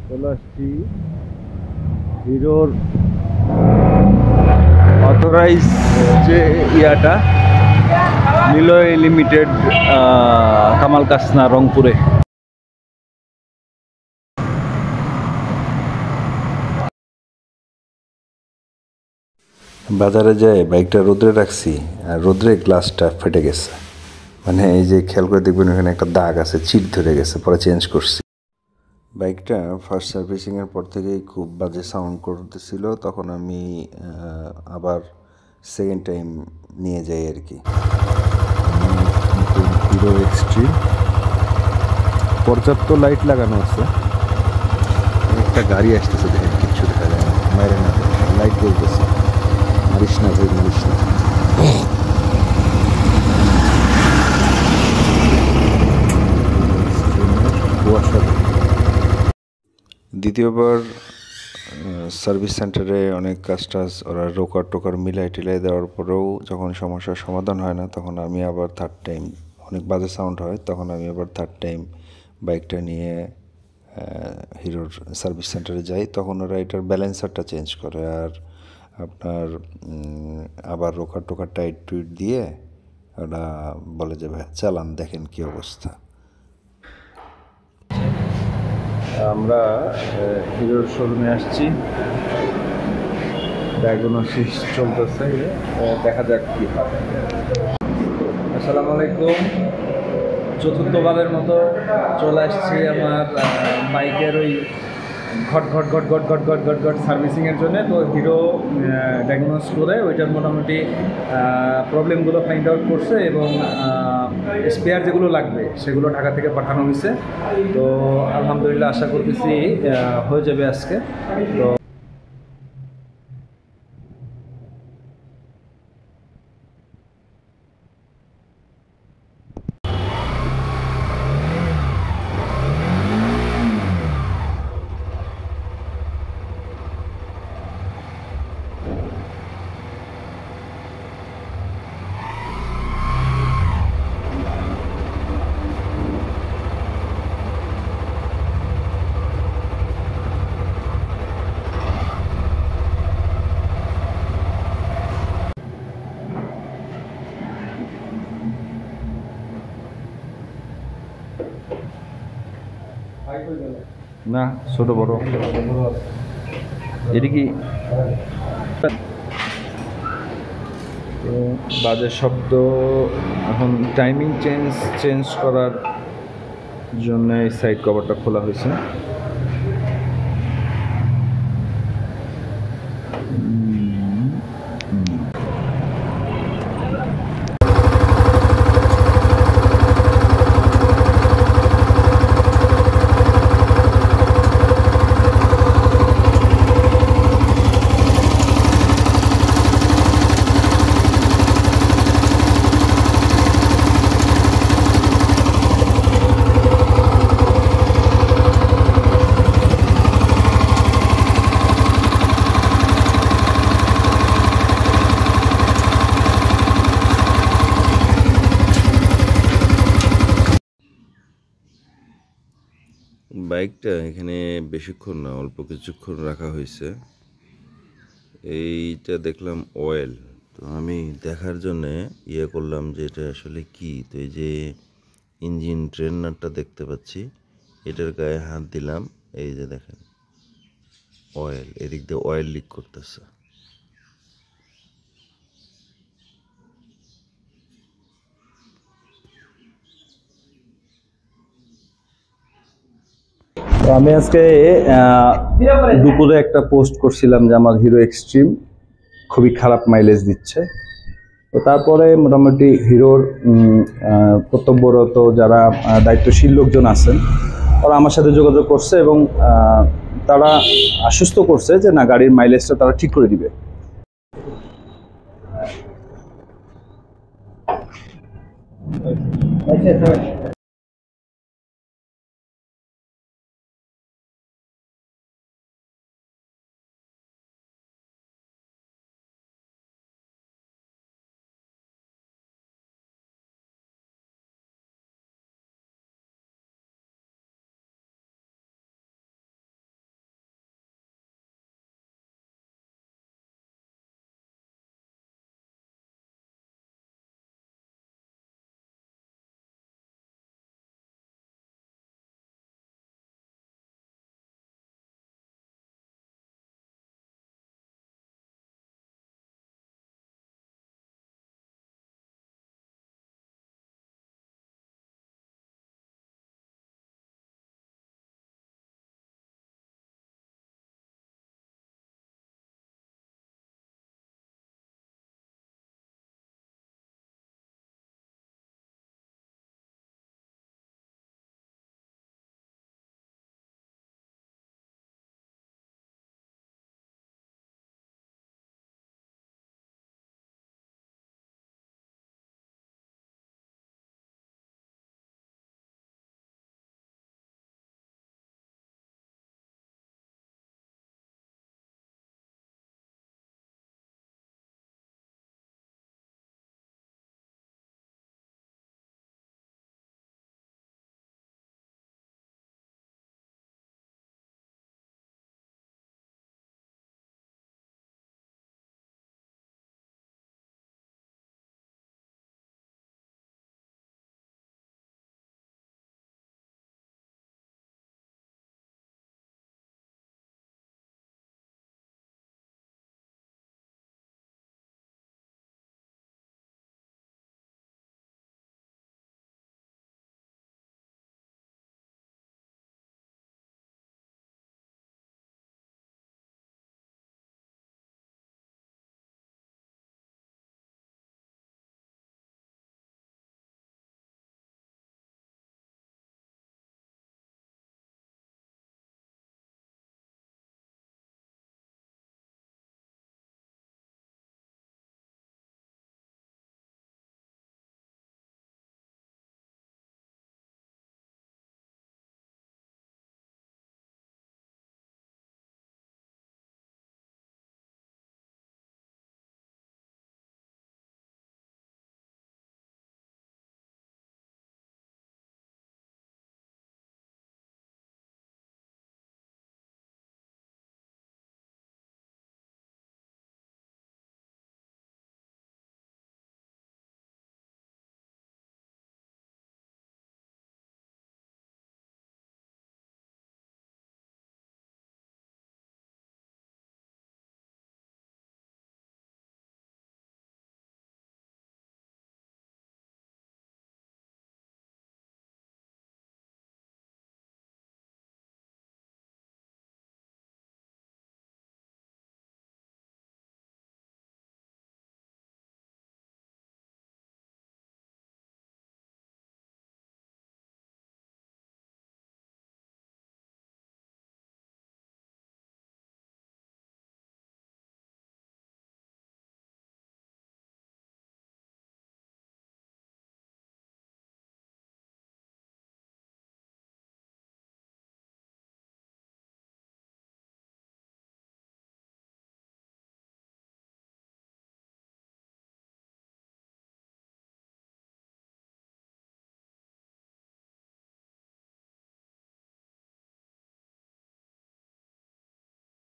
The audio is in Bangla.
চলে আসছি হিরোর অথরাইজ যে ইয়াটা নিলয় লিমিটেড কামাল কাসনা রংপুরে। বাজারে যেয়ে বাইকটা রোদ্রে রাখছি আর রোদ্রে গ্লাসটা ফেটে গেছে, মানে এই যে খেয়াল করে দেখবেন ওখানে একটা দাগ আছে, চিট ধরে গেছে, পরে চেঞ্জ করছি। বাইকটা ফার্স্ট সার্ভিসিংয়ের পর থেকেই খুব বাজে সাউন্ড করতেছিল, তখন আমি আবার সেকেন্ড টাইম নিয়ে যাই আর কি। হিরো এক্সট্রিম পর্যাপ্ত লাইট লাগানো আছে। একটা গাড়ি আসতেছে, দেখেন কিচ্ছু দেখা যায় না, বাইরে না লাইট জ্বলতেছে। মারিস না ভাই, মারিস না। দ্বিতীয়বার সার্ভিস সেন্টারে অনেক কাজ টাজ ওরা রোকার টোকার মিলাই টিলাই দেওয়ার পরেও যখন সমস্যার সমাধান হয় না, তখন আমি আবার থার্ড টাইম, অনেক বাজে সাউন্ড হয়, তখন আমি আবার থার্ড টাইম বাইকটা নিয়ে হিরোর সার্ভিস সেন্টারে যাই। তখন ওরা এটার ব্যালেন্সারটা চেঞ্জ করে আর আপনার আবার রোকার টোকার টাইট টুইট দিয়ে ওরা বলে যে ভাই চালান, দেখেন কী অবস্থা। আমরা হিরোর শোরুমে আসছি, ডায়াগনোসিস চলতেছে, দেখা যাক কি হয়। আসসালামু আলাইকুম। চতুর্থবারের মতো চলে আসছি আমার বাইকের ওই ঘট ঘট ঘট ঘট ঘট ঘট ঘট ঘট সার্ভিসিংয়ের জন্য। তো হিরো ডায়াগনোস করে ওইটার মোটামুটি প্রবলেমগুলো ফাইন্ড আউট করছে এবং স্পেয়ার যেগুলো লাগবে সেগুলো ঢাকা থেকে পাঠানো হয়েছে। তো আলহামদুলিল্লাহ আশা করতেছি হয়ে যাবে আজকে। তো না, ছোট বড় এটি কি বাজে শব্দ। এখন টাইমিং চেঞ্জ করার জন্য এই সাইড কভারটা খোলা হয়েছে। বাইকটা এখানে বেশিক্ষণ না, অল্প কিছুক্ষণ রাখা হয়েছে। এইটা দেখলাম অয়েল, তো আমি দেখার জন্যে করলাম যে এটা আসলে কি। তো এই যে ইঞ্জিন ট্রেনারটা দেখতে পাচ্ছি, এটার গায়ে হাত দিলাম, এই যে দেখেন অয়েল, এদিক দিয়ে অয়েল লিক করতেছে। তো আমি আজকে দুপুরে একটা পোস্ট করছিলাম যে আমার হিরো এক্সট্রিম খুবই খারাপ মাইলেজ দিচ্ছে। তো তারপরে মোটামুটি হিরোর কর্তব্যরত যারা দায়িত্বশীল লোকজন আছেন ওরা আমার সাথে যোগাযোগ করছে এবং তারা আশ্বস্ত করছে যে না, গাড়ির মাইলেজটা তারা ঠিক করে দিবে।